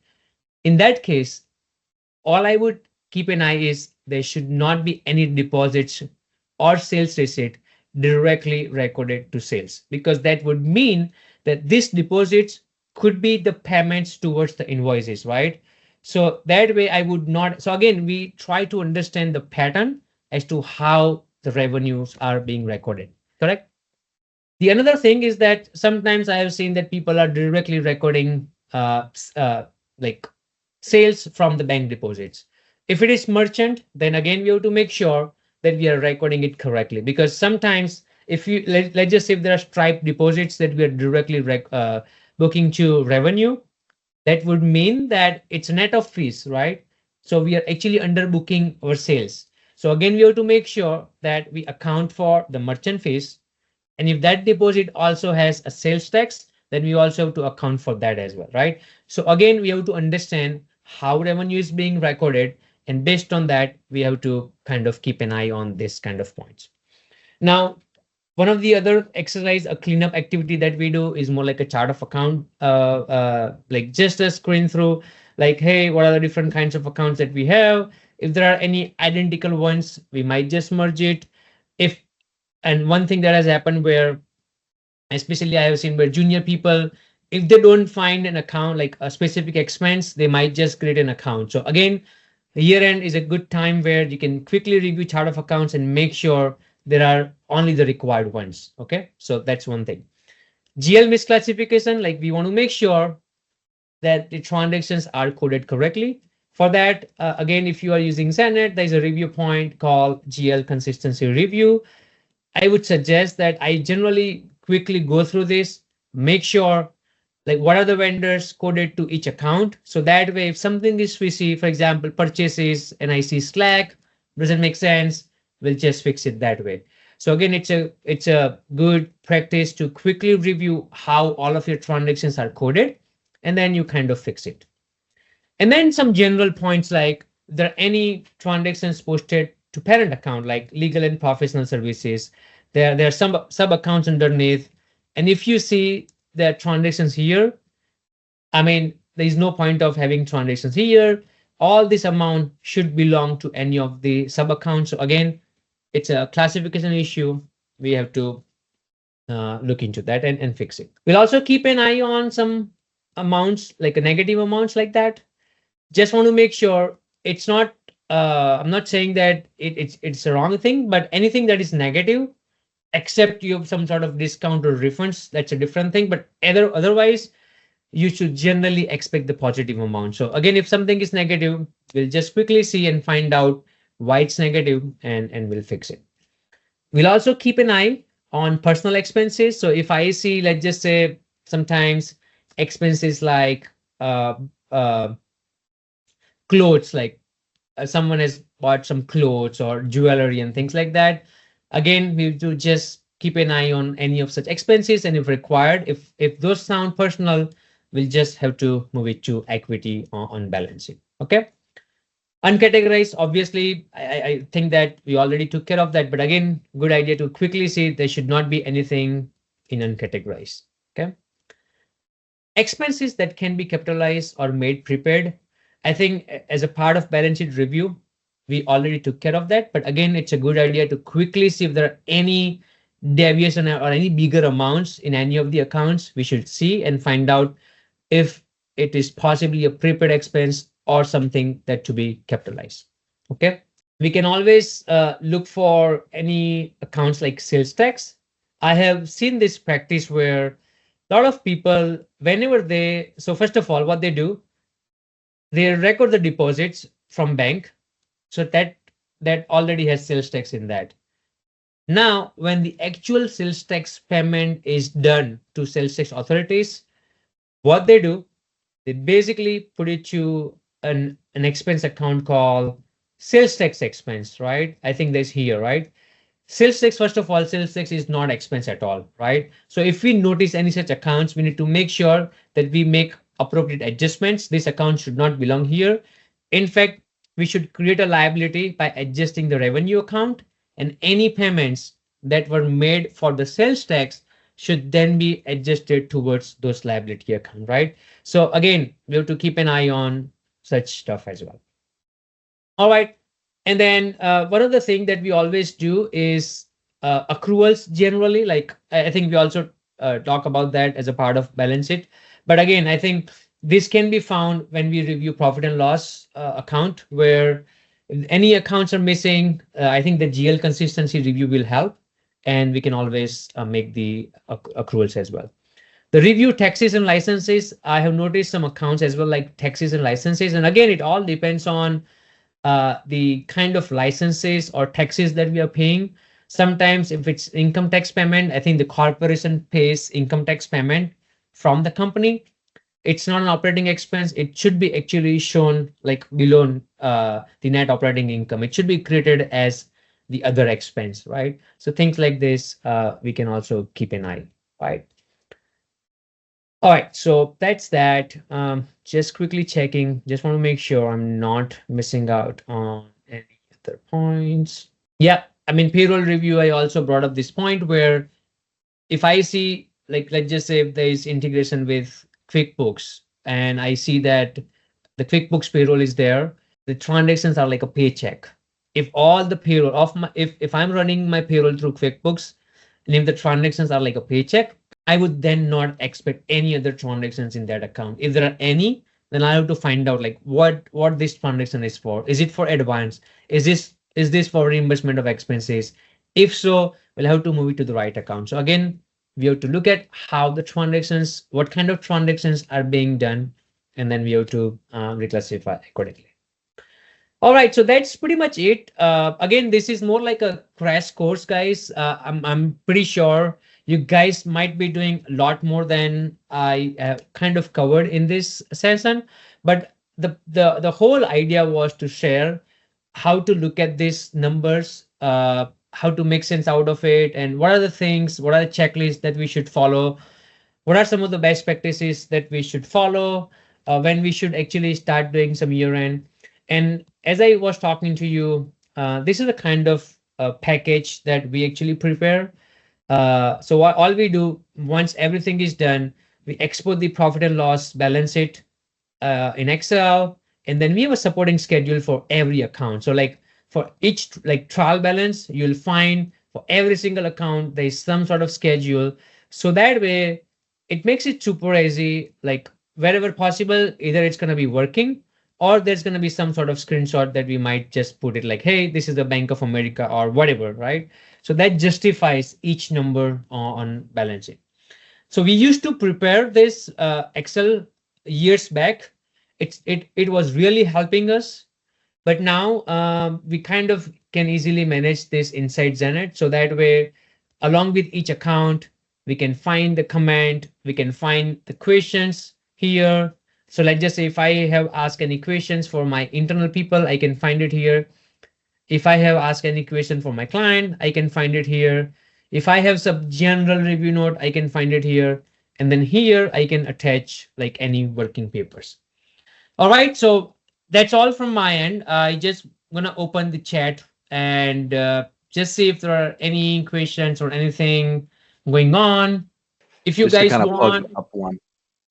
In that case, all I would keep an eye is there should not be any deposits or sales receipt directly recorded to sales, because that would mean that these deposits could be the payments towards the invoices, right? So that way I would not. So again, we try to understand the pattern as to how the revenues are being recorded, correct? The another thing is that sometimes I have seen that people are directly recording like sales from the bank deposits. If it is merchant, then again we have to make sure that we are recording it correctly, because sometimes if you let's just say if there are Stripe deposits that we are directly booking to revenue, that would mean that it's net of fees, right? So we are actually underbooking our sales. So again, we have to make sure that we account for the merchant fees. And if that deposit also has a sales tax, then we also have to account for that as well, right? So again, we have to understand how revenue is being recorded. And based on that, we have to kind of keep an eye on this kind of points. Now, one of the other exercise, a cleanup activity that we do is more like a chart of account, like just a screen through, like, hey, what are the different kinds of accounts that we have? If there are any identical ones, we might just merge it. If and one thing that has happened where, especially I have seen where junior people, if they don't find an account like a specific expense, they might just create an account. So again, year end is a good time where you can quickly review chart of accounts and make sure there are only the required ones. Okay, so that's one thing. GL misclassification, like we want to make sure that the transactions are coded correctly. For that, again, if you are using Xenett, there's a review point called GL consistency review. I would suggest that I generally quickly go through this, make sure like what are the vendors coded to each account. So that way, if something is fishy, for example, purchases and I see Slack, doesn't make sense, we'll just fix it that way. So again, it's a good practice to quickly review how all of your transactions are coded, and then you kind of fix it. And then some general points like there are any transactions posted to parent account like legal and professional services. There are some sub accounts underneath. And if you see the transactions here, I mean, there is no point of having transactions here. All this amount should belong to any of the sub accounts. So again, it's a classification issue. We have to look into that and fix it. We'll also keep an eye on some amounts like a negative amounts like that. Just want to make sure it's not I'm not saying that it's a wrong thing, but anything that is negative, except you have some sort of discount or refunds, that's a different thing. But otherwise, you should generally expect the positive amount. So again, if something is negative, we'll just quickly see and find out why it's negative, and we'll fix it. We'll also keep an eye on personal expenses. So if I see, let's just say sometimes expenses like uh, uh, clothes, like someone has bought some clothes or jewelry and things like that. Again, we have to just keep an eye on any of such expenses, and if required, if those sound personal, we'll just have to move it to equity on balance sheet. Okay. Uncategorized, obviously, I think that we already took care of that. But again, good idea to quickly see there should not be anything in uncategorized. Okay. Expenses that can be capitalized or made prepaid. I think as a part of balance sheet review, we already took care of that. But again, it's a good idea to quickly see if there are any deviation or any bigger amounts in any of the accounts we should see and find out if it is possibly a prepaid expense or something that to be capitalized. Okay. We can always look for any accounts like sales tax. I have seen this practice where a lot of people, whenever they, so first of all, what they do, they record the deposits from bank. So that already has sales tax in that. Now, when the actual sales tax payment is done to sales tax authorities, what they do, they basically put it to an expense account called sales tax expense, right? I think that's here, right? Sales tax, first of all, sales tax is not expense at all, right? So if we notice any such accounts, we need to make sure that we make appropriate adjustments. This account should not belong here. In fact, we should create a liability by adjusting the revenue account, and any payments that were made for the sales tax should then be adjusted towards those liability account, right? So again, we have to keep an eye on such stuff as well. All right. And then one of the things that we always do is accruals generally. Like I think we also talk about that as a part of balance sheet. But again, I think this can be found when we review profit and loss account, where if any accounts are missing. I think the GL consistency review will help, and we can always make the accruals as well. The review taxes and licenses. I have noticed some accounts as well, like taxes and licenses. And again, it all depends on the kind of licenses or taxes that we are paying. Sometimes, if it's income tax payment, I think the corporation pays income tax payment from the company. It's not an operating expense. It should be actually shown like below the net operating income. It should be created as the other expense, right? So things like this, we can also keep an eye, right? All right, so that's that. Just quickly checking. Just want to make sure I'm not missing out on any other points. Yeah, I mean, payroll review, I also brought up this point where if I see, like, let's just say if there is integration with QuickBooks and I see that the QuickBooks payroll is there, the transactions are like a paycheck. If all the payroll of my, if I'm running my payroll through QuickBooks and if the transactions are like a paycheck, I would then not expect any other transactions in that account. If there are any, then I have to find out like what this transaction is for. Is it for advance? Is this for reimbursement of expenses? If so, we'll have to move it to the right account. So again, we have to look at how the transactions, what kind of transactions are being done, and then we have to reclassify accordingly. All right, so that's pretty much it. Again, this is more like a crash course, guys. I'm pretty sure you guys might be doing a lot more than I kind of covered in this session, but the whole idea was to share how to look at these numbers, how to make sense out of it, and what are the things, what are the checklists that we should follow, what are some of the best practices that we should follow when we should actually start doing some year end. And as I was talking to you, this is a kind of package that we actually prepare. So what all we do once everything is done, we export the profit and loss, balance it in Excel, and then we have a supporting schedule for every account. So like for each like trial balance, you'll find for every single account there is some sort of schedule. So that way, it makes it super easy. Like wherever possible, either it's going to be working or there's going to be some sort of screenshot that we might just put it like, hey, this is the Bank of America or whatever, right? So that justifies each number on balance sheet. So we used to prepare this Excel years back. It was really helping us, but now we kind of can easily manage this inside Xenett. So that way, along with each account, We can find the comment. We can find the questions here. So let's just say if I have asked any questions for my internal people, I can find it here. If I have asked any question for my client, I can find it here. If I have some general review note, I can find it here. And then here I can attach like any working papers. All right, so that's all from my end. I just gonna open the chat and just see if there are any questions or anything going on. If you Just to guys kind of plug want, up one,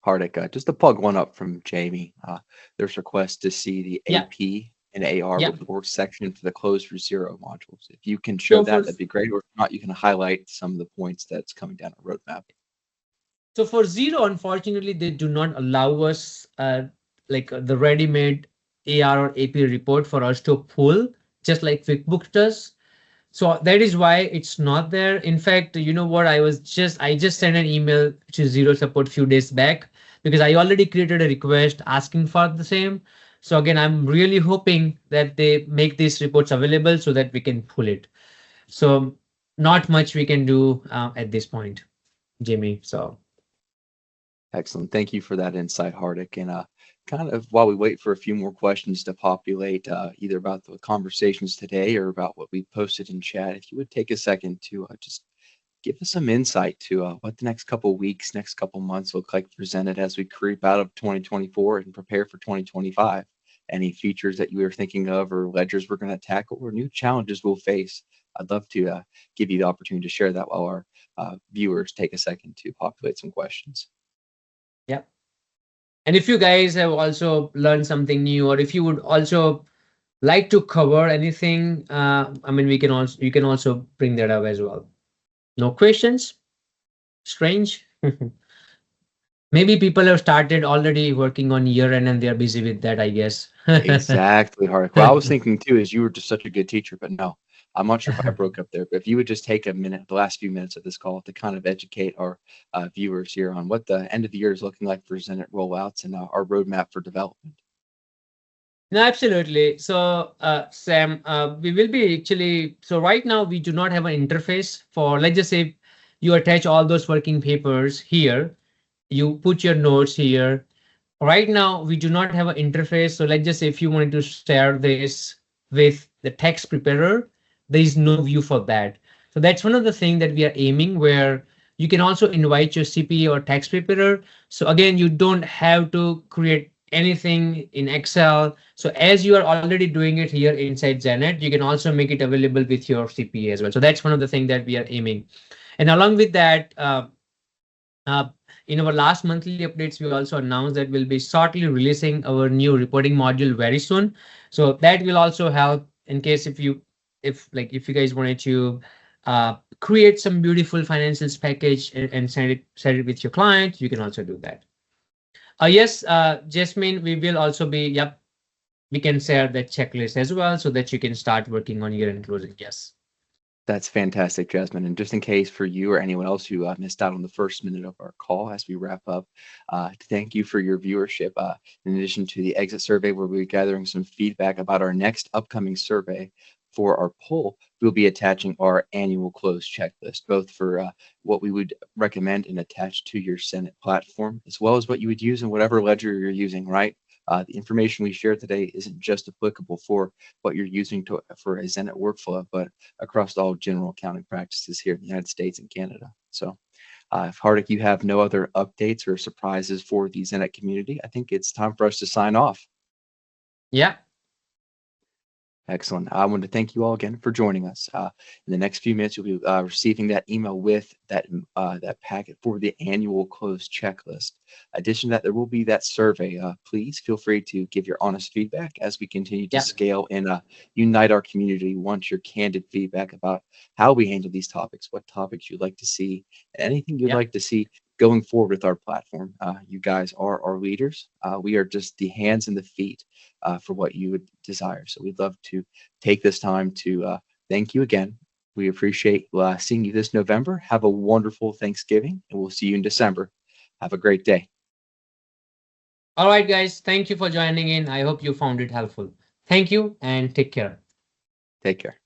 Hardik, just to plug one up from Jamie, there's requests to see the yeah, AP and AR yeah. report section for the closed for zero modules. If you can show So for that, that'd be great. Or if not, you can highlight some of the points that's coming down the roadmap. so for zero, unfortunately, they do not allow us the ready-made AR or AP report for us to pull, just like QuickBooks does. So that is why it's not there. In fact, you know what? I just sent an email to Zero Support few days back because I already created a request asking for the same. So again, I'm really hoping that they make these reports available so that we can pull it. So not much we can do at this point, Jimmy. So Excellent. Thank you for that insight, Hardik. And kind of while we wait for a few more questions to populate, either about the conversations today or about what we posted in chat, if you would take a second to just give us some insight to what the next couple weeks, next couple months look like for Xenett as we creep out of 2024 and prepare for 2025. Any features that you are thinking of or ledgers we're going to tackle or new challenges we'll face. I'd love to give you the opportunity to share that while our viewers take a second to populate some questions. yeah. And if you guys have also learned something new, or if you would also like to cover anything, I mean, we can also you can also bring that up as well. No questions? Strange. Maybe people have started already working on year end and they're busy with that, I guess. Exactly, Hardik. Well, I was thinking too, is you were just such a good teacher, but no, I'm not sure if I broke up there. But if you would just take a minute, the last few minutes of this call, to kind of educate our viewers here on what the end of the year is looking like for Xenett rollouts and our roadmap for development. No, absolutely. So, Sam, we will be actually, so right now we do not have an interface for, let's just say you attach all those working papers here, you put your notes here. Right now, we do not have an interface. So let's just say if you wanted to share this with the text preparer, there is no view for that. So that's one of the things that we are aiming where you can also invite your CPA or text preparer. So again, you don't have to create anything in Excel. So as you are already doing it here inside Xenett, you can also make it available with your CPA as well. So that's one of the things that we are aiming. And along with that, uh, in our last monthly updates, we also announced that we'll be shortly releasing our new reporting module very soon. So that will also help in case if you guys wanted to create some beautiful financials package and send it with your client, you can also do that. Yes, Jasmine, we will also be, yep, we can share that checklist as well so that you can start working on year-end closing. Yes. That's fantastic, Jasmine. And just in case for you or anyone else who missed out on the first minute of our call as we wrap up, thank you for your viewership. In addition to the exit survey, where we're gathering some feedback about our next upcoming survey for our poll, we'll be attaching our annual close checklist, both for what we would recommend and attach to your Xenett platform, as well as what you would use in whatever ledger you're using, right? The information we share today isn't just applicable for what you're using for a Xenett workflow, but across all general accounting practices here in the United States and Canada. So if Hardik, you have no other updates or surprises for the Xenett community, I think it's time for us to sign off. Yeah. Excellent. I want to thank you all again for joining us. In the next few minutes, you'll be receiving that email with that packet for the annual close checklist. Addition to that, there will be that survey. Please feel free to give your honest feedback as we continue to Yeah. scale and unite our community. We want your candid feedback about how we handle these topics, what topics you'd like to see, anything you'd Yeah. like to see going forward with our platform. You guys are our leaders. We are just the hands and the feet for what you would desire. So we'd love to take this time to thank you again. We appreciate seeing you this November. Have a wonderful Thanksgiving, and we'll see you in December. Have a great day. All right, guys. Thank you for joining in. I hope you found it helpful. Thank you and take care. Take care.